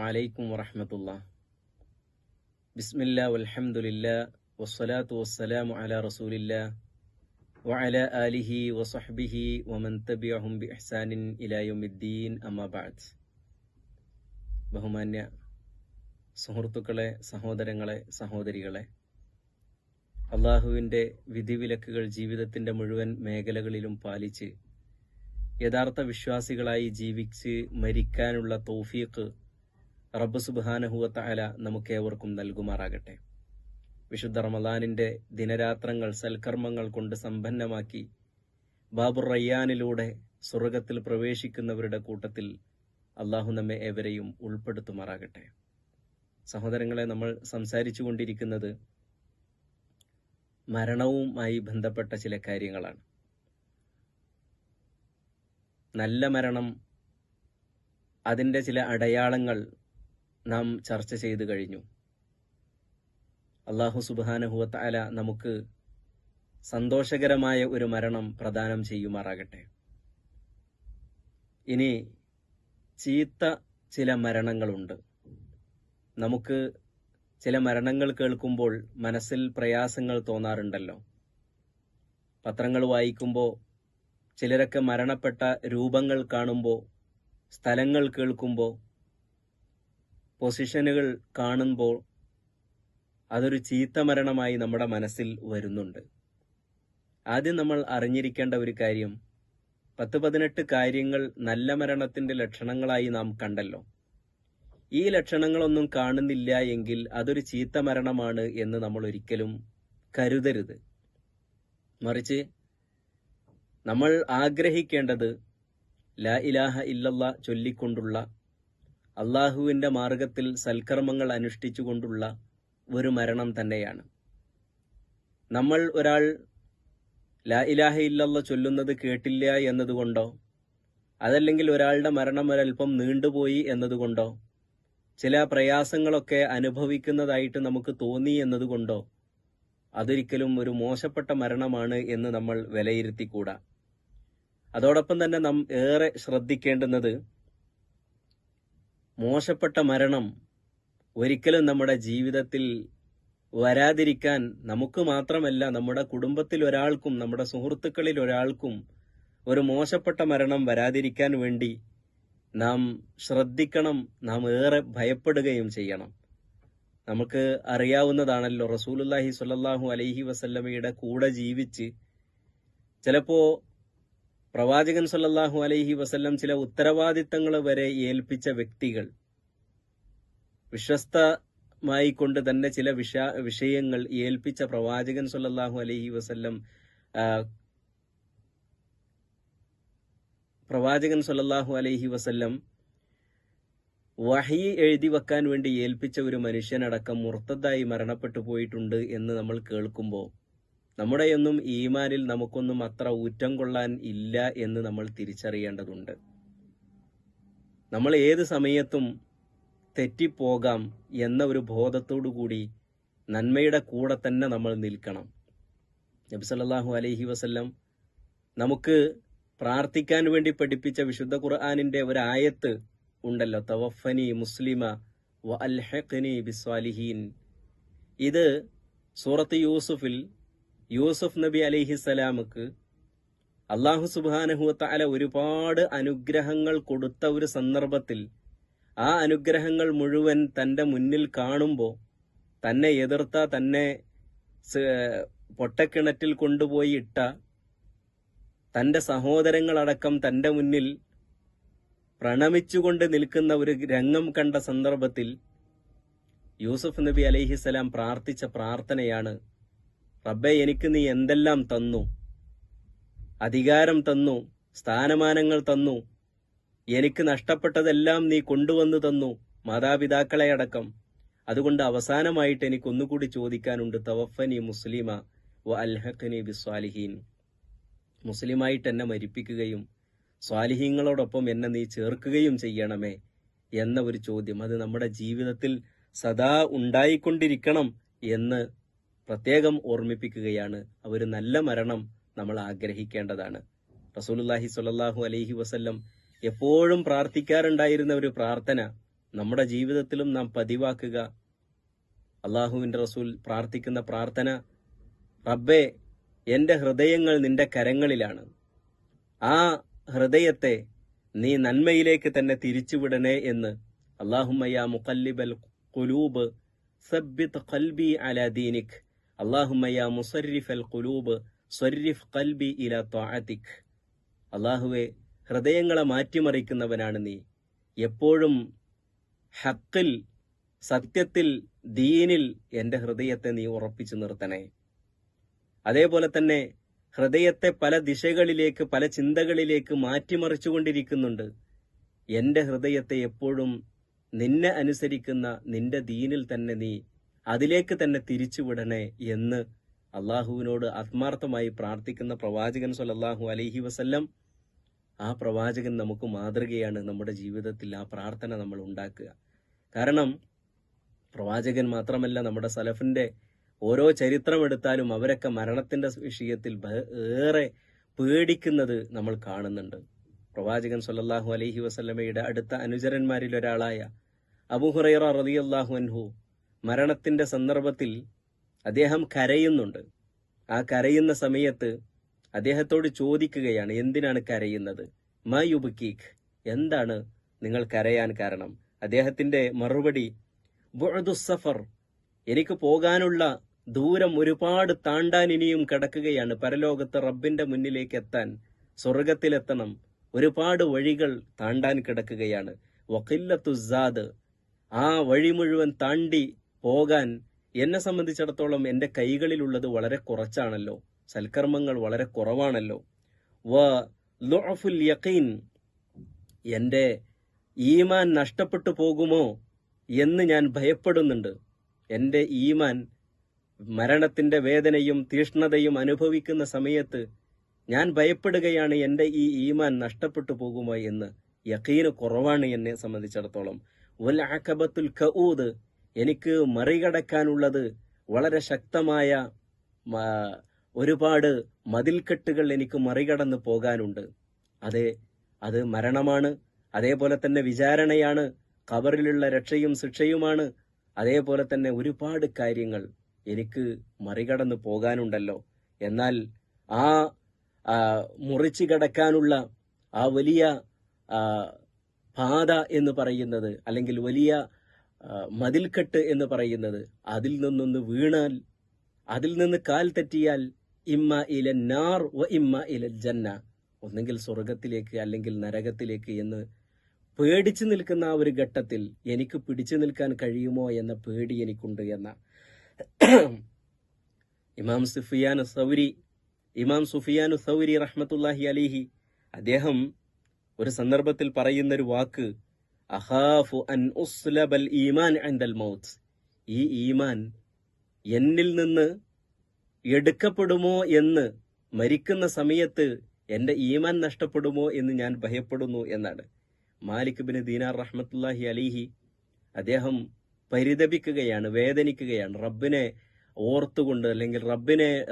അലൈക്കും വറഹ്മത്തുള്ളാഹി. ബിസ്മില്ലാ വൽഹംദുലില്ലാ വസ്സലാത്തു വസ്സലാമു അലാ റസൂലില്ലാ വഅലാ ആലിഹി വസഹ്ബിഹി വമൻ തബിഅഹും ബിഇഹ്സാനിൻ ഇലാ യൗമിദ്ദീൻ. അമ്മാ ബഅദ്. ബഹുമാന്യ സുഹൃത്തുക്കളെ, സഹോദരങ്ങളെ, സഹോദരികളെ, അള്ളാഹുവിൻ്റെ വിധിവിലക്കുകൾ ജീവിതത്തിൻ്റെ മുഴുവൻ മേഖലകളിലും പാലിച്ച് യഥാർത്ഥ വിശ്വാസികളായി ജീവിച്ച് മരിക്കാനുള്ള തൗഫീഖ് റബ്ബ് സുബ്ഹാനഹു വ തആല നമുക്കേവർക്കും നൽകുമാറാകട്ടെ. വിശുദ്ധ റമളാനിൻ്റെ ദിനരാത്രങ്ങൾ സൽക്കർമ്മങ്ങൾ കൊണ്ട് സമ്പന്നമാക്കി ബാബുർ റയ്യാനിലൂടെ സ്വർഗത്തിൽ പ്രവേശിക്കുന്നവരുടെ കൂട്ടത്തിൽ അള്ളാഹു നമ്മെ ഏവരെയും ഉൾപ്പെടുത്തുമാറാകട്ടെ. സഹോദരങ്ങളെ, നമ്മൾ സംസാരിച്ചു കൊണ്ടിരിക്കുന്നത് മരണവുമായി ബന്ധപ്പെട്ട ചില കാര്യങ്ങളാണ്. നല്ല മരണം, അതിൻ്റെ ചില അടയാളങ്ങൾ നാം ചർച്ച ചെയ്തു കഴിഞ്ഞു. അല്ലാഹു സുബ്ഹാനഹു വ തആല നമുക്ക് സന്തോഷകരമായ ഒരു മരണം പ്രദാനം ചെയ്യുമാറാകട്ടെ. ഇനി ചീത്ത ചില മരണങ്ങളുണ്ട്. നമുക്ക് ചില മരണങ്ങൾ കേൾക്കുമ്പോൾ മനസ്സിൽ പ്രയാസങ്ങൾ തോന്നാറുണ്ടല്ലോ. പത്രങ്ങൾ വായിക്കുമ്പോൾ ചിലരൊക്കെ മരണപ്പെട്ട രൂപങ്ങൾ കാണുമ്പോൾ, സ്ഥലങ്ങൾ കേൾക്കുമ്പോൾ, പൊസിഷനുകൾ കാണുമ്പോൾ അതൊരു ചീത്ത മരണമായി നമ്മുടെ മനസ്സിൽ വരുന്നുണ്ട്. ആദ്യം നമ്മൾ അറിഞ്ഞിരിക്കേണ്ട ഒരു കാര്യം, 10-18 കാര്യങ്ങൾ നല്ല മരണത്തിന്റെ ലക്ഷണങ്ങളായി നാം കണ്ടല്ലോ. ഈ ലക്ഷണങ്ങളൊന്നും കാണുന്നില്ല എങ്കിൽ അതൊരു ചീത്ത മരണമാണ് എന്ന് നമ്മൾ ഒരിക്കലും കരുതരുത്. മറിച്ച് നമ്മൾ ആഗ്രഹിക്കേണ്ടത് ലാ ഇലാഹ ഇല്ലല്ലാ ചൊല്ലിക്കൊണ്ടുള്ള, അള്ളാഹുവിൻ്റെ മാർഗത്തിൽ സൽക്കർമ്മങ്ങൾ അനുഷ്ഠിച്ചുകൊണ്ടുള്ള ഒരു മരണം തന്നെയാണ്. നമ്മൾ ഒരാൾ ലാ ഇലാഹ ഇല്ലല്ലാ ചൊല്ലുന്നത് കേട്ടില്ല എന്നതുകൊണ്ടോ, അതല്ലെങ്കിൽ ഒരാളുടെ മരണം ഒരൽപ്പം നീണ്ടുപോയി എന്നതുകൊണ്ടോ, ചില പ്രയാസങ്ങളൊക്കെ അനുഭവിക്കുന്നതായിട്ട് നമുക്ക് തോന്നി എന്നതുകൊണ്ടോ അതൊരിക്കലും ഒരു മോശപ്പെട്ട മരണമാണ് എന്ന് നമ്മൾ വിലയിരുത്തിക്കൂടാ. അതോടൊപ്പം തന്നെ നാം ഏറെ ശ്രദ്ധിക്കേണ്ടുന്നത്, മോശപ്പെട്ട മരണം ഒരിക്കലും നമ്മുടെ ജീവിതത്തിൽ വരാതിരിക്കാൻ നമുക്ക് മാത്രമല്ല, നമ്മുടെ കുടുംബത്തിൽ ഒരാൾക്കും, നമ്മുടെ സുഹൃത്തുക്കളിൽ ഒരാൾക്കും ഒരു മോശപ്പെട്ട മരണം വരാതിരിക്കാൻ വേണ്ടി നാം ശ്രദ്ധിക്കണം, നാം ഏറെ ഭയപ്പെടുകയും ചെയ്യണം. നമുക്ക് അറിയാവുന്നതാണല്ലോ, റസൂലുള്ളാഹി സ്വല്ലല്ലാഹു അലൈഹി വസല്ലമയുടെ കൂടെ ജീവിച്ച് ചിലപ്പോ പ്രവാചകൻ സ്വല്ലല്ലാഹു അലൈഹി വസല്ലം ചില ഉത്തരവാദിത്തങ്ങൾ വരെ ഏൽപ്പിച്ച വ്യക്തികൾ, വിശ്വസ്തമായി കൊണ്ട് തന്നെ ചില വിഷയങ്ങൾ ഏൽപ്പിച്ച പ്രവാചകൻ സ്വല്ലല്ലാഹു അലൈഹി വസല്ലം വഹി എഴുതി വെക്കാൻ വേണ്ടി ഏൽപ്പിച്ച ഒരു മനുഷ്യനടക്കം മുർത്തദ്ദായി മരണപ്പെട്ടു പോയിട്ടുണ്ട് എന്ന് നമ്മൾ കേൾക്കുമ്പോൾ നമ്മുടെയൊന്നും ഈമാനിൽ നമുക്കൊന്നും അത്ര ഊറ്റം കൊള്ളാൻ ഇല്ല എന്ന് നമ്മൾ തിരിച്ചറിയേണ്ടതുണ്ട്. നമ്മൾ ഏത് സമയത്തും തെറ്റിപ്പോകാം എന്ന ഒരു ബോധത്തോടു കൂടി നന്മയുടെ കൂടെ തന്നെ നമ്മൾ നിൽക്കണം. നബി സല്ലല്ലാഹു അലൈഹി വസല്ലം നമുക്ക് പ്രാർത്ഥിക്കാൻ വേണ്ടി പഠിപ്പിച്ച വിശുദ്ധ ഖുർആനിന്റെ ഒരു ആയത്ത് ഉണ്ടല്ലോ, തവഫനി മുസ്ലിമ വ അൽഹിഖ്നി ബിസ്സാലിഹീൻ. ഇത് സൂറത്ത് യൂസുഫിൽ യൂസുഫ് നബി അലൈഹിസ്സലാമുക്ക് അല്ലാഹു സുബ്ഹാനഹു വ തആല ഒരുപാട് അനുഗ്രഹങ്ങൾ കൊടുത്ത ഒരു സന്ദർഭത്തിൽ ആ അനുഗ്രഹങ്ങൾ മുഴുവൻ തൻ്റെ മുന്നിൽ കാണുമ്പോൾ തന്നെ എതിർത്ത, തന്നെ പൊട്ടക്കിണറ്റിൽ കൊണ്ടുപോയി ഇട്ട തൻ്റെ സഹോദരങ്ങളടക്കം തൻ്റെ മുന്നിൽ പ്രണമിച്ചുകൊണ്ട് നിൽക്കുന്ന ഒരു രംഗം കണ്ട സന്ദർഭത്തിൽ യൂസുഫ് നബി അലൈഹിസ്സലാം പ്രാർത്ഥിച്ച പ്രാർത്ഥനയാണ്, റബ്ബേ, എനിക്ക് നീ എന്തെല്ലാം തന്നു, അധികാരം തന്നു, സ്ഥാനമാനങ്ങൾ തന്നു, എനിക്ക് നഷ്ടപ്പെട്ടതെല്ലാം നീ കൊണ്ടുവന്നു തന്നു, മാതാപിതാക്കളെ അടക്കം. അതുകൊണ്ട് അവസാനമായിട്ട് എനിക്കൊന്നുകൂടി ചോദിക്കാനുണ്ട്, തവഫനി മുസ്ലിമ വ അൽഹിഖ്നി ബിസ്സാലിഹീൻ. മുസ്ലിമായിട്ട് എന്നെ മരിപ്പിക്കുകയും സ്വാലിഹീങ്ങളോടൊപ്പം എന്നെ നീ ചേർക്കുകയും ചെയ്യണമേ എന്ന ഒരു ചോദ്യം, അത് നമ്മുടെ ജീവിതത്തിൽ സദാ ഉണ്ടായിക്കൊണ്ടിരിക്കണം എന്ന് പ്രത്യേകം ഓർമ്മിപ്പിക്കുകയാണ്. ഒരു നല്ല മരണം നമ്മൾ ആഗ്രഹിക്കേണ്ടതാണ്. റസൂലുള്ളാഹി സ്വല്ലല്ലാഹു അലൈഹി വസല്ലം എപ്പോഴും പ്രാർത്ഥിക്കാറുണ്ടായിരുന്ന ഒരു പ്രാർത്ഥന, നമ്മുടെ ജീവിതത്തിലും നാം പതിവാക്കുക. അള്ളാഹുവിൻ്റെ റസൂൽ പ്രാർത്ഥിക്കുന്ന പ്രാർത്ഥന, റബ്ബേ, എൻ്റെ ഹൃദയങ്ങൾ നിന്റെ കരങ്ങളിലാണ്. ആ ഹൃദയത്തെ നീ നന്മയിലേക്ക് തന്നെ തിരിച്ചുവിടണേ എന്ന്. അല്ലാഹുമ്മ യാ മുഖല്ലിബൽ ഖുലൂബ് സബ്ബിത് ഖൽബി അലാ ദീനിക്. അല്ലാഹുമ്മ യാ മുസർരിഫൽ ഖുലൂബ് സ്വരിഫ് ഖൽബി ഇലാ ത്വാഅതിക്. അല്ലാഹുവേ, ഹൃദയങ്ങളെ മാറ്റിമറിക്കുന്നവനാണ് നീ. എപ്പോഴും ഹക്കിൽ, സത്യത്തിൽ, ദീനിൽ എൻ്റെ ഹൃദയത്തെ നീ ഉറപ്പിച്ചു നിർത്തണേ. അതേപോലെ തന്നെ ഹൃദയത്തെ പല ദിശകളിലേക്ക്, പല ചിന്തകളിലേക്ക് മാറ്റിമറിച്ചുകൊണ്ടിരിക്കുന്നുണ്ട്. എൻ്റെ ഹൃദയത്തെ എപ്പോഴും നിന്നെ അനുസരിക്കുന്ന നിന്റെ ദീനിൽ തന്നെ നീ അതിലേക്ക് തന്നെ തിരിച്ചുവിടണേ എന്ന് അള്ളാഹുവിനോട് ആത്മാർത്ഥമായി പ്രാർത്ഥിക്കുന്ന പ്രവാചകൻ സ്വല്ലല്ലാഹു അലൈഹി വസല്ലം, ആ പ്രവാചകൻ നമുക്ക് മാതൃകയാണ്. നമ്മുടെ ജീവിതത്തിൽ ആ പ്രാർത്ഥന നമ്മൾ ഉണ്ടാക്കുക. കാരണം പ്രവാചകൻ മാത്രമല്ല, നമ്മുടെ സലഫിന്റെ ഓരോ ചരിത്രമെടുത്താലും അവരൊക്കെ മരണത്തിന്റെ വിഷയത്തിൽ ഏറെ പേടിക്കുന്നത് നമ്മൾ കാണുന്നുണ്ട്. പ്രവാചകൻ സ്വല്ലല്ലാഹു അലൈഹി വസല്ലമയുടെ അടുത്ത അനുചരന്മാരിൽ ഒരാളായ അബൂ ഹുറൈറ റളിയല്ലാഹു അൻഹു മരണത്തിന്റെ സന്ദർഭത്തിൽ അദ്ദേഹം കരയുന്നുണ്ട്. ആ കരയുന്ന സമയത്ത് അദ്ദേഹത്തോട് ചോദിക്കുകയാണ്, എന്തിനാണ് കരയുന്നത്? മാ യുബ്കീക്, എന്താണ് നിങ്ങൾ കരയാൻ കാരണം? അദ്ദേഹത്തിന്റെ മറുപടി, ബുഅദുസ് സഫർ, എനിക്ക് പോകാനുള്ള ദൂരം ഒരുപാട് താണ്ടാൻ ഇനിയും കിടക്കുകയാണ്. പരലോകത്ത് റബ്ബിന്റെ മുന്നിലേക്ക് എത്താൻ, സ്വർഗത്തിലെത്തണം, ഒരുപാട് വഴികൾ താണ്ടാൻ കിടക്കുകയാണ്. വഖില്ലത്തുസാദ്, ആ വഴി മുഴുവൻ താണ്ടി പോകാൻ എന്നെ സംബന്ധിച്ചിടത്തോളം എൻ്റെ കൈകളിലുള്ളത് വളരെ കുറച്ചാണല്ലോ, സൽക്കർമ്മങ്ങൾ വളരെ കുറവാണല്ലോ. വ ളുഅഫുൽ യഖീൻ, എൻ്റെ ഈമാൻ നഷ്ടപ്പെട്ടു പോകുമോ എന്ന് ഞാൻ ഭയപ്പെടുന്നുണ്ട്. എൻ്റെ ഈമാൻ മരണത്തിന്റെ വേദനയും തീഷ്ണതയും അനുഭവിക്കുന്ന സമയത്ത് ഞാൻ ഭയപ്പെടുകയാണ്, എൻ്റെ ഈ ഈമാൻ നഷ്ടപ്പെട്ടു പോകുമോ എന്ന്. യഖീന് കുറവാണ് എന്നെ സംബന്ധിച്ചിടത്തോളം. വൽ അഖബത്തുൽ കഊദ്, എനിക്ക് മറികടക്കാനുള്ളത് വളരെ ശക്തമായ ഒരുപാട് മതിൽക്കെട്ടുകൾ എനിക്ക് മറികടന്ന് പോകാനുണ്ട്. അത് മരണമാണ്. അതേപോലെ തന്നെ വിചാരണയാണ്, ഖബറിലുള്ള രക്ഷയും ശിക്ഷയുമാണ്. അതേപോലെ തന്നെ ഒരുപാട് കാര്യങ്ങൾ എനിക്ക് മറികടന്ന് പോകാനുണ്ടല്ലോ. എന്നാൽ ആ മുറിച്ചു കടക്കാനുള്ള ആ വലിയ പാത എന്ന് പറയുന്നത്, അല്ലെങ്കിൽ വലിയ മതിൽക്കെട്ട് എന്ന് പറയുന്നത്, അതിൽ നിന്നൊന്ന് വീണാൽ, അതിൽ നിന്ന് കാൽ തെറ്റിയാൽ, ഇമ്മ ഇല നാർ വ ഇമ്മ ഇല ജന്ന, ഒന്നെങ്കിൽ സ്വർഗത്തിലേക്ക് അല്ലെങ്കിൽ നരകത്തിലേക്ക് എന്ന് പേടിച്ചു നിൽക്കുന്ന ആ ഒരു ഘട്ടത്തിൽ എനിക്ക് പിടിച്ചു നിൽക്കാൻ കഴിയുമോ എന്ന പേടി എനിക്കുണ്ട് എന്ന ഇമാം സുഫിയാനു സൗരി റഹ്മത്തുള്ളാഹി അലൈഹി അദ്ദേഹം ഒരു സന്ദർഭത്തിൽ പറയുന്നൊരു വാക്ക്, അഖാഫു അൻ ഉസ്ലബൽ ഈമാൻ ഇൻദൽ മൗത്ത്, ഈ ഈമാൻ എന്നിൽ നിന്ന് എടുക്കപ്പെടുമോ എന്ന്, മരിക്കുന്ന സമയത്ത് എൻ്റെ ഈമാൻ നഷ്ടപ്പെടുമോ എന്ന് ഞാൻ ഭയപ്പെടുന്നു എന്നാണ്. മാലിക് ബിൻ ദീനാർ റഹ്മത്തുള്ളാഹി അലൈഹി അദ്ദേഹം പരിതപിക്കുകയാണ്, വേദനിക്കുകയാണ്. റബ്ബിനെ ഓർത്തുകൊണ്ട്, അല്ലെങ്കിൽ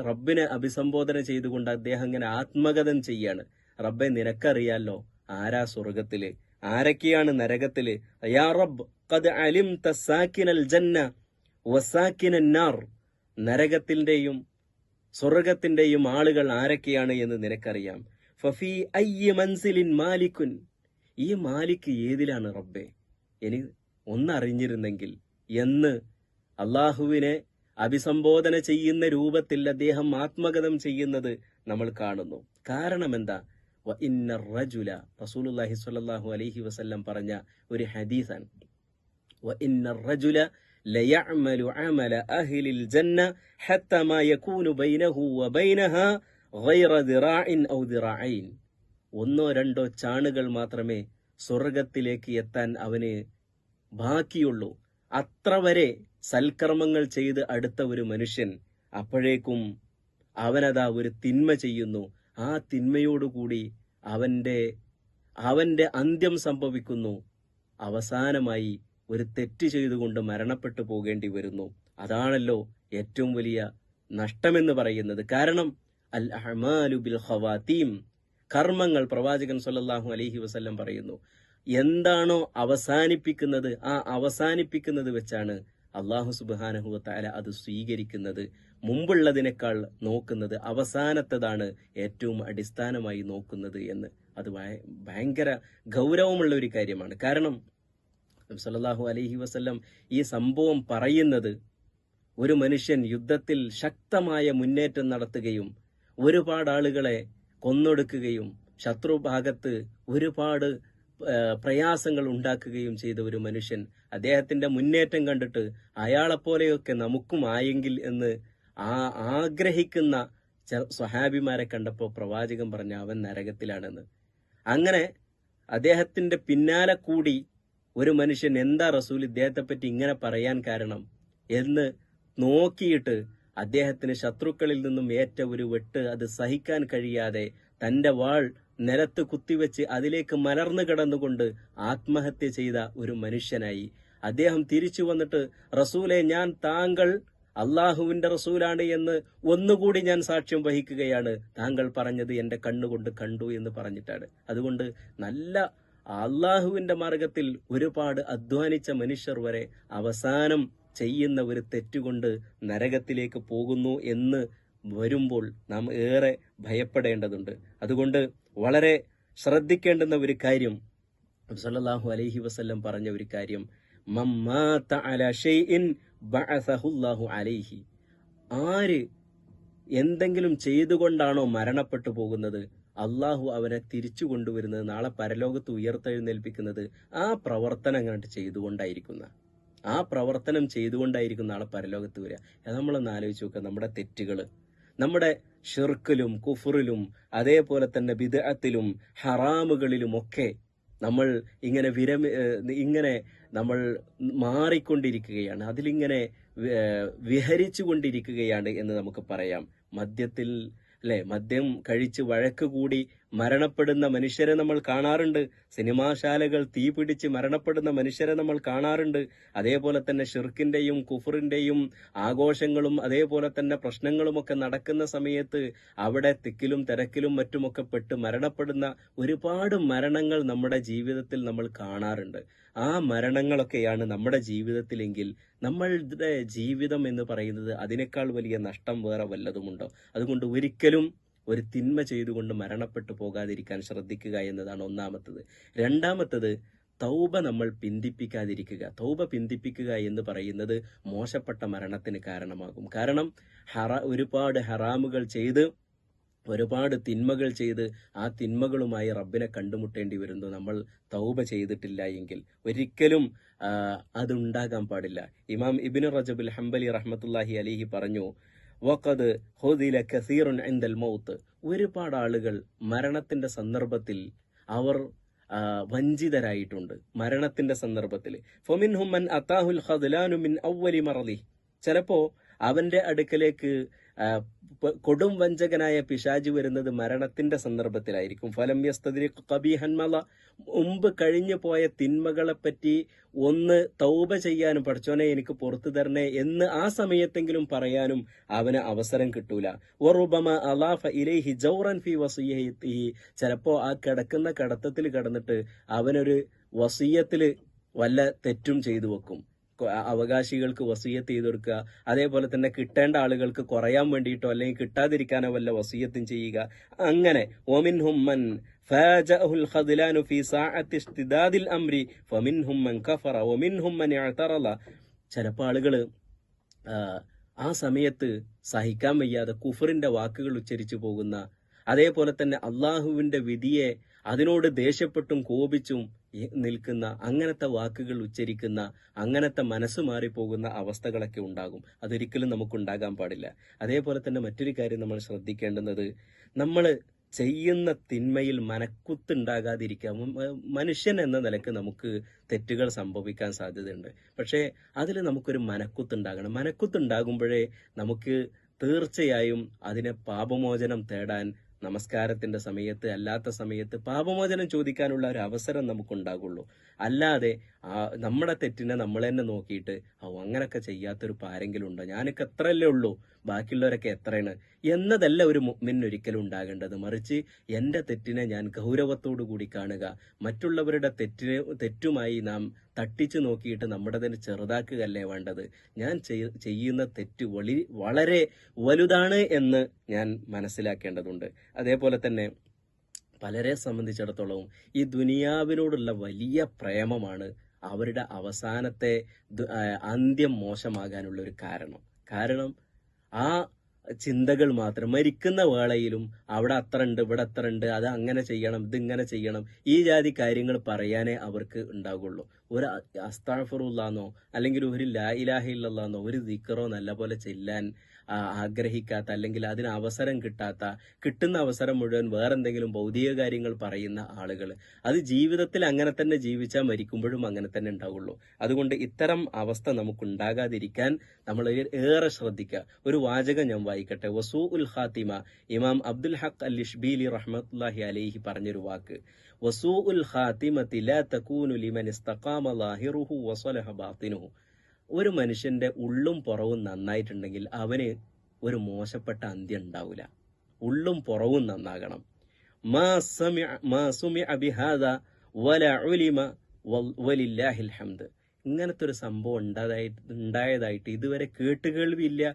റബ്ബിനെ അഭിസംബോധന ചെയ്തുകൊണ്ട് അദ്ദേഹം ഇങ്ങനെ ആത്മഗതം ചെയ്യാണ്. റബ്ബെ, നിനക്കറിയാലോ ആരാ സ്വർഗത്തില്, ആരൊക്കെയാണ് നരകത്തില്. യാ റബ്ബ് ഖദ് അലിംത സാകിനൽ ജന്ന വസാകിനൻ നാർ, നരകത്തിന്റെയും സ്വർഗത്തിന്റെയും ആളുകൾ ആരൊക്കെയാണ് എന്ന് നിനക്കറിയാം. ഫഫി അയ്യ മൻസിലിൻ മാലിക്കുൻ, ഈ മാലിക് ഏതിലാണ് റബ്ബെ, എനിക്ക് ഒന്നറിഞ്ഞിരുന്നെങ്കിൽ എന്ന് അള്ളാഹുവിനെ അഭിസംബോധന ചെയ്യുന്ന രൂപത്തിൽ അദ്ദേഹം ആത്മഗതം ചെയ്യുന്നത് നമ്മൾ കാണുന്നു. കാരണം എന്താ? വ ഇന്ന റജുല, റസൂലുള്ളാഹി സ്വല്ലല്ലാഹു അലൈഹി വസല്ലം പറഞ്ഞ ഒരു ഹദീസാണ്. വ ഇന്ന റജുല ലയഅമലു അമല അഹ്ലിൽ ജന്ന ഹത്താ മാ യകൂനു ബൈനഹു വ ബൈനഹാ ഗൈറ ദിറാഇൻ ഔ ദിറാഇൻ, ഒന്നോ രണ്ടോ ചാണുകൾ മാത്രമേ സ്വർഗത്തിലേക്ക് എത്താൻ അവന് ബാക്കിയുള്ളൂ. അത്ര വരെ സൽക്കർമ്മങ്ങൾ ചെയ്ത് അടുത്ത ഒരു മനുഷ്യൻ, അപ്പോഴേക്കും അവനതാ ഒരു തിന്മ ചെയ്യുന്നു. ആ തിന്മയോടുകൂടി അവന്റെ അന്ത്യം സംഭവിക്കുന്നു. അവസാനമായി ഒരു തെറ്റ് ചെയ്തുകൊണ്ട് മരണപ്പെട്ടു പോകേണ്ടി വരുന്നു. അതാണല്ലോ ഏറ്റവും വലിയ നഷ്ടമെന്ന് പറയുന്നത്. കാരണം അൽ അഹ്മാലു ബിൽ ഖവാതീം, കർമ്മങ്ങൾ, പ്രവാചകൻ സ്വല്ലല്ലാഹു അലൈഹി വസല്ലം പറയുന്നു, എന്താണോ അവസാനിപ്പിക്കുന്നത്, ആ അവസാനിപ്പിക്കുന്നത് വെച്ചാണ് അള്ളാഹു സുബ്ഹാനഹു വ തആല അത് സ്വീകരിക്കുന്നത്. മുമ്പുള്ളതിനേക്കാൾ നോക്കുന്നത് അവസാനത്തതാണ് ഏറ്റവും അടിസ്ഥാനമായി നോക്കുന്നത് എന്ന്. അത് ഭയങ്കര ഗൗരവമുള്ള ഒരു കാര്യമാണ്. കാരണം നബി സല്ലല്ലാഹു അലൈഹി വസല്ലം ഈ സംഭവം പറയുന്നത്, ഒരു മനുഷ്യൻ യുദ്ധത്തിൽ ശക്തമായ മുന്നേറ്റം നടത്തുകയും ഒരുപാട് ആളുകളെ കൊന്നൊടുക്കുകയും ശത്രുഭാഗത്ത് ഒരുപാട് പ്രയാസങ്ങൾ ഉണ്ടാക്കുകയും ചെയ്ത ഒരു മനുഷ്യൻ, അദ്ദേഹത്തിന്റെ മുന്നേറ്റം കണ്ടിട്ട് അയാളെപ്പോലെയൊക്കെ നമുക്കും ആയെങ്കിൽ എന്ന് ആഗ്രഹിക്കുന്ന സ്വഹാബിമാരെ കണ്ടപ്പോൾ പ്രവാചകൻ പറഞ്ഞ അവൻ നരകത്തിലാണെന്ന്. അങ്ങനെ അദ്ദേഹത്തിന്റെ പിന്നാലെ കൂടി ഒരു മനുഷ്യൻ, എന്താ റസൂൽ ഇദ്ദേഹത്തെ പറ്റി ഇങ്ങനെ പറയാൻ കാരണം എന്ന് നോക്കിയിട്ട് അദ്ദേഹത്തിന് ശത്രുക്കളിൽ നിന്നും ഏറ്റ ഒരു വെട്ട് അത് സഹിക്കാൻ കഴിയാതെ തന്റെ വാൾ നിലത്ത് കുത്തിവെച്ച് അതിലേക്ക് മലർന്നു കിടന്നുകൊണ്ട് ആത്മഹത്യ ചെയ്ത ഒരു മനുഷ്യനായി. അദ്ദേഹം തിരിച്ചു വന്നിട്ട്, റസൂലെ, ഞാൻ താങ്കൾ അള്ളാഹുവിന്റെ റസൂലാണ് എന്ന് ഒന്നുകൂടി ഞാൻ സാക്ഷ്യം വഹിക്കുകയാണ്, താങ്കൾ പറഞ്ഞത് എന്റെ കണ്ണുകൊണ്ട് കണ്ടു എന്ന് പറഞ്ഞിട്ടാണ്. അതുകൊണ്ട് നല്ല അള്ളാഹുവിന്റെ മാർഗത്തിൽ ഒരുപാട് അധ്വാനിച്ച മനുഷ്യർ വരെ അവസാനം ചെയ്യുന്ന ഒരു തെറ്റുകൊണ്ട് നരകത്തിലേക്ക് പോകുന്നു എന്ന് വരുമ്പോൾ നാം ഏറെ ഭയപ്പെടേണ്ടതുണ്ട്. അതുകൊണ്ട് വളരെ ശ്രദ്ധിക്കേണ്ടുന്ന ഒരു കാര്യം, സല്ലല്ലാഹു അലൈഹി വസല്ലം പറഞ്ഞ ഒരു കാര്യം, മമ്മാത അലാ ഷൈഇൻ ബഅസഹുല്ലാഹു അലൈഹി. ആര് എന്തെങ്കിലും ചെയ്തുകൊണ്ടാണോ മരണപ്പെട്ടു പോകുന്നത്, അള്ളാഹു അവനെ തിരിച്ചു കൊണ്ടുവരുന്നത്, നാളെ പരലോകത്ത് ഉയർത്തെഴുന്നേൽപ്പിക്കുന്നത് ആ പ്രവർത്തനം കണ്ട് ചെയ്തുകൊണ്ടായിരിക്കുന്ന നാളെ പരലോകത്ത് വരിക. നമ്മളൊന്ന് ആലോചിച്ച് നോക്കുക. നമ്മുടെ തെറ്റുകൾ, നമ്മുടെ ഷിർക്കിലും കുഫറിലും അതേപോലെ തന്നെ ബിദ്അത്തിലും ഹറാമുകളിലുമൊക്കെ നമ്മൾ ഇങ്ങനെ നമ്മൾ മാറിക്കൊണ്ടിരിക്കുകയാണ്, അതിലിങ്ങനെ വിഹരിച്ചു കൊണ്ടിരിക്കുകയാണ് എന്ന് നമുക്ക് പറയാം. മദ്യം കഴിച്ച് വഴക്ക് കൂടി മരണപ്പെടുന്ന മനുഷ്യരെ നമ്മൾ കാണാറുണ്ട്. സിനിമാശാലകൾ തീ പിടിച്ച് മരണപ്പെടുന്ന മനുഷ്യരെ നമ്മൾ കാണാറുണ്ട്. അതേപോലെ തന്നെ ഷിർക്കിന്റെയും കുഫറിന്റെയും ആഘോഷങ്ങളും അതേപോലെ തന്നെ പ്രശ്നങ്ങളുമൊക്കെ നടക്കുന്ന സമയത്ത് അവിടെ തിക്കിലും തിരക്കിലും മറ്റുമൊക്കെ പെട്ട് മരണപ്പെടുന്ന ഒരുപാട് മരണങ്ങൾ നമ്മുടെ ജീവിതത്തിൽ നമ്മൾ കാണാറുണ്ട്. ആ മരണങ്ങളൊക്കെയാണ് നമ്മുടെ ജീവിതത്തിലെങ്കിൽ നമ്മളുടെ ജീവിതം എന്ന് പറയുന്നത് അതിനേക്കാൾ വലിയ നഷ്ടം വേറെ വല്ലതുമുണ്ടോ? അതുകൊണ്ട് ഒരിക്കലും ഒരു തിന്മ ചെയ്തുകൊണ്ട് മരണപ്പെട്ടു പോകാതിരിക്കാൻ ശ്രദ്ധിക്കുക എന്നതാണ് ഒന്നാമത്തത്. രണ്ടാമത്തത്, തൗബ നമ്മൾ പിന്തിപ്പിക്കാതിരിക്കുക. തൗബ പിന്തിപ്പിക്കുക എന്ന് പറയുന്നത് മോശപ്പെട്ട മരണത്തിന് കാരണമാകും. കാരണം ഒരുപാട് ഹറാമുകൾ ചെയ്ത് ഒരുപാട് തിന്മകൾ ചെയ്ത് ആ തിന്മകളുമായി റബ്ബിനെ കണ്ടുമുട്ടേണ്ടി വരുന്നു നമ്മൾ തൗബ ചെയ്തിട്ടില്ല എങ്കിൽ. ഒരിക്കലും അതുണ്ടാകാൻ പാടില്ല. ഇമാം ഇബ്നു റജബുൽ ഹംബലി റഹ്മത്തുള്ളാഹി അലൈഹി പറഞ്ഞു, വഖദ് ഹുദില കസീറുൻ ഇൻദൽ മൗത്ത്. ഒരുപാട് ആളുകൾ മരണത്തിന്റെ സന്ദർഭത്തിൽ അവർ വഞ്ചിതരായിട്ടുണ്ട്. മരണത്തിന്റെ സന്ദർഭത്തിൽ ഫമിൻഹും മൻ അതാഹുൽ ഖദ്ലാനു മിൻ അവ്വലി മറദി. ചിലപ്പോ അവന്റെ അടുക്കലേക്ക് കൊടും വഞ്ചകനായ പിശാച് വരുന്നത് മരണത്തിന്റെ സന്ദർഭത്തിലായിരിക്കും. ഫലം യസ്തദ്രിഖ് ഖബീഹൻ മള. മുമ്പ് കഴിഞ്ഞു പോയ തിന്മകളെ പറ്റി ഒന്ന് തൗബ ചെയ്യാനും, പഠിച്ചോനെ എനിക്ക് പുറത്തു തരണേ എന്ന് ആ സമയത്തെങ്കിലും പറയാനും അവന് അവസരം കിട്ടൂല. വറുബമ അലാഫ ഇലൈഹി ജൗറൻ ഫി വസിയ്യതിഹി. ചിലപ്പോ ആ കിടക്കുന്ന കിടത്തത്തിൽ കിടന്നിട്ട് അവനൊരു വസിയ്യത്തില് വല്ല തെറ്റും ചെയ്തു വെക്കും. അവകാശികൾക്ക് വസിയ്യത്ത് ചെയ്ത് കൊടുക്കുക, അതേപോലെ തന്നെ കിട്ടേണ്ട ആളുകൾക്ക് കുറയാൻ വേണ്ടിയിട്ടോ അല്ലെങ്കിൽ കിട്ടാതിരിക്കാനോ വല്ല വസിയ്യത്തും ചെയ്യുക. അങ്ങനെ വമിൻഹും മൻ ഫാജഅഹുൽ ഖദ്ലാനു ഫീ സഅത്തി ഇസ്തിദാദിൽ അംരി ഫമിൻഹും മൻ കഫറ വമിൻഹും മൻ ഇഅ്തറള. ചിലപ്പോൾ ആളുകൾ ആ സമയത്ത് സഹിക്കാൻ വയ്യാതെ കുഫറിന്റെ വാക്കുകൾ ഉച്ചരിച്ചു പോകുന്ന, അതേപോലെ തന്നെ അള്ളാഹുവിന്റെ വിധിയെ അതിനോട് ദേഷ്യപ്പെട്ടും കോപിച്ചും നിൽക്കുന്ന, അങ്ങനത്തെ വാക്കുകൾ ഉച്ചരിക്കുന്ന, അങ്ങനത്തെ മനസ്സ് മാറിപ്പോകുന്ന അവസ്ഥകളൊക്കെ ഉണ്ടാകും. അതൊരിക്കലും നമുക്കുണ്ടാകാൻ പാടില്ല. അതേപോലെ തന്നെ മറ്റൊരു കാര്യം നമ്മൾ ശ്രദ്ധിക്കേണ്ടുന്നത്, നമ്മൾ ചെയ്യുന്ന തിന്മയിൽ മനക്കുത്തുണ്ടാകാതിരിക്കാം. മനുഷ്യൻ എന്ന നിലക്ക് നമുക്ക് തെറ്റുകൾ സംഭവിക്കാൻ സാധ്യതയുണ്ട്. പക്ഷേ അതിൽ നമുക്കൊരു മനക്കുത്തുണ്ടാകണം. മനക്കുത്തുണ്ടാകുമ്പോഴേ നമുക്ക് തീർച്ചയായും അതിനെ പാപമോചനം തേടാൻ നമസ്കാരത്തിന്റെ സമയത്ത് അല്ലാത്ത സമയത്ത് പാപമോചനം ചോദിക്കാനുള്ള ഒരു അവസരം നമുക്കുണ്ടാകുള്ളൂ. അല്ലാതെ നമ്മുടെ തെറ്റിനെ നമ്മൾ തന്നെ നോക്കിയിട്ട് അങ്ങനൊക്കെ ചെയ്യാത്തൊരു ആരെങ്കിലും ഉണ്ടോ, ഞാനൊക്കെ എത്രയല്ലേ ഉള്ളൂ, ബാക്കിയുള്ളവരൊക്കെ എത്രയാണ് എന്നതല്ല ഒരു മുഅ്മിന് ഒരിക്കലും ഉണ്ടാകേണ്ടത്. മറിച്ച് എന്റെ തെറ്റിനെ ഞാൻ ഗൗരവത്തോടു കൂടി കാണുക, മറ്റുള്ളവരുടെ തെറ്റുമായി നാം തട്ടിച്ചു നോക്കിയിട്ട് നമ്മുടെ തന്നെ ചെറുതാക്കുകയല്ലേ വേണ്ടത്. ഞാൻ ചെയ്യുന്ന തെറ്റ് വളരെ വലുതാണ് എന്ന് ഞാൻ മനസ്സിലാക്കേണ്ടതുണ്ട്. അതേപോലെ തന്നെ പലരെ സംബന്ധിച്ചിടത്തോളം ഈ ദുനിയാവിനോടുള്ള വലിയ പ്രേമമാണ് അവരുടെ അവസാനത്തെ അന്ത്യം മോശമാകാനുള്ള ഒരു കാരണം ആ ചിന്തകൾ മാത്രം. മരിക്കുന്ന വേളയിലും അവിടെ അത്ര ഉണ്ട്, ഇവിടെ അത്ര ഉണ്ട്, അത് അങ്ങനെ ചെയ്യണം, ഇതിങ്ങനെ ചെയ്യണം, ഈ ജാതി കാര്യങ്ങൾ പറയാനേ അവർക്ക് ഉണ്ടാകുള്ളൂ. ഒരു അസ്തഗ്ഫിറുല്ലാന്നോ അല്ലെങ്കിൽ ഒരു ലാ ഇലാഹ ഇല്ലല്ലാന്നോ ഒരു ദിക്റോ നല്ലപോലെ ചെല്ലാൻ ആഗ്രഹിക്കാത്ത, അല്ലെങ്കിൽ അതിന് അവസരം കിട്ടുന്ന അവസരം മുഴുവൻ വേറെന്തെങ്കിലും ഭൗതിക കാര്യങ്ങൾ പറയുന്ന ആളുകൾ, അത് ജീവിതത്തിൽ അങ്ങനെ തന്നെ ജീവിച്ചാൽ മരിക്കുമ്പോഴും അങ്ങനെ തന്നെ ഉണ്ടാവുള്ളൂ. അതുകൊണ്ട് ഇത്തരം അവസ്ഥ നമുക്കുണ്ടാകാതിരിക്കാൻ നമ്മൾ ഏറെ ശ്രദ്ധിക്കുക. ഒരു വാചകം ഞാൻ വായിക്കട്ടെ. വസൂഉൽ ഖാത്തിമ, ഇമാം അബ്ദുൽ ഹഖ് അൽ ഇഷ്ബീലി റഹ്മത്തുള്ളാഹി അലൈഹി പറഞ്ഞൊരു വാക്ക്, വസൂഉൽ ഖാത്തിമതി ലാ തകൂനു ലിമൻ ഇസ്തഖാമ ളാഹിറുഹു വസലഹ ബാത്തിനുഹു. ഒരു മനുഷ്യന്റെ ഉള്ളും പുറവും നന്നായിട്ടുണ്ടെങ്കിൽ അവന് ഒരു മോശപ്പെട്ട അന്ത്യം ഉണ്ടാവില്ല. ഉള്ളും പുറവും നന്നാകണം. ഇങ്ങനത്തെ ഒരു സംഭവം ഉണ്ടായതായിട്ട് ഇതുവരെ കേട്ടുകേൾവിയില്ല,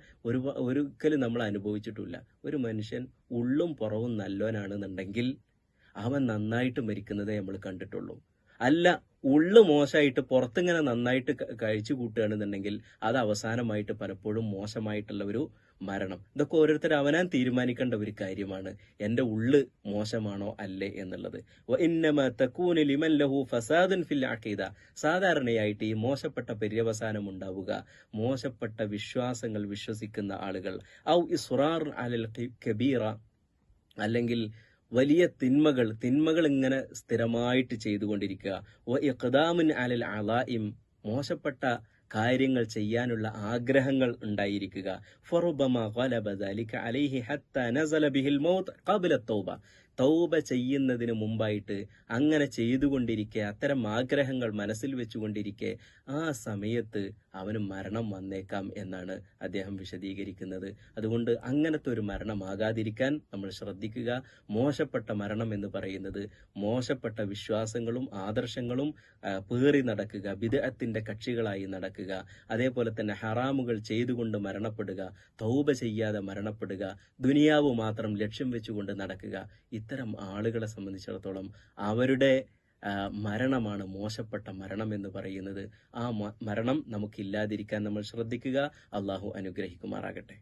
ഒരിക്കലും നമ്മൾ അനുഭവിച്ചിട്ടില്ല. ഒരു മനുഷ്യൻ ഉള്ളും പുറവും നല്ലോനാണെന്നുണ്ടെങ്കിൽ അവൻ നന്നായിട്ട് മരിക്കുന്നതേ നമ്മൾ കണ്ടിട്ടുള്ളൂ. അല്ല, ഉള്ളു മോശമായിട്ട് പുറത്തിങ്ങനെ നന്നായിട്ട് കഴിച്ചു കൂട്ടുകയാണെന്നുണ്ടെങ്കിൽ അത് അവസാനമായിട്ട് പലപ്പോഴും മോശമായിട്ടുള്ള ഒരു മരണം. ഇതൊക്കെ ഓരോരുത്തർ അവനാൻ തീരുമാനിക്കേണ്ട ഒരു കാര്യമാണ്, എന്റെ ഉള്ള് മോശമാണോ അല്ലേ എന്നുള്ളത്. സാധാരണയായിട്ട് ഈ മോശപ്പെട്ട പര്യവസാനം ഉണ്ടാവുക മോശപ്പെട്ട വിശ്വാസങ്ങൾ വിശ്വസിക്കുന്ന ആളുകൾ, ഔ ഇസ്റാർ അലൽ കബീറ, അല്ലെങ്കിൽ വലിയ തിന്മകൾ ഇങ്ങനെ സ്ഥിരമായിട്ട് ചെയ്തുകൊണ്ടിരിക്കുക. ഇഖ്ദാമുൻ അലൽ അളായിം, മോശപ്പെട്ട കാര്യങ്ങൾ ചെയ്യാനുള്ള ആഗ്രഹങ്ങൾ ഉണ്ടായിരിക്കുക. ഫറുബമ ഗലബ ദാലിക അലൈഹി ഹത്താ നസല ബിഹിൽ മൗത്ത് ഖബ്ല തൗബ, തൗബ ചെയ്യുന്നതിന് മുമ്പായിട്ട് അങ്ങനെ ചെയ്തുകൊണ്ടിരിക്കെ, അത്തരം ആഗ്രഹങ്ങൾ മനസ്സിൽ വെച്ചുകൊണ്ടിരിക്കെ ആ സമയത്ത് അവന് മരണം വന്നേക്കാം എന്നാണ് അദ്ദേഹം വിശദീകരിക്കുന്നത്. അതുകൊണ്ട് അങ്ങനത്തെ ഒരു മരണമാകാതിരിക്കാൻ നമ്മൾ ശ്രദ്ധിക്കുക. മോശപ്പെട്ട മരണം എന്ന് പറയുന്നത് മോശപ്പെട്ട വിശ്വാസങ്ങളും ആദർശങ്ങളും പേറി നടക്കുക, ബിദ്അത്തിന്റെ കക്ഷികളായി നടക്കുക, അതേപോലെ തന്നെ ഹറാമുകൾ ചെയ്തുകൊണ്ട് മരണപ്പെടുക, തൗബ ചെയ്യാതെ മരണപ്പെടുക, ദുനിയാവ് മാത്രം ലക്ഷ്യം വെച്ചുകൊണ്ട് നടക്കുക. ഇത്തരം ആളുകളെ സംബന്ധിച്ചിടത്തോളം അവരുടെ മരണമാണ് മോശപ്പെട്ട മരണം എന്ന് പറയുന്നത്. ആ മരണം നമുക്കില്ലാതിരിക്കാൻ നമ്മൾ ശ്രദ്ധിക്കുക. അള്ളാഹു അനുഗ്രഹിക്കുമാറാകട്ടെ.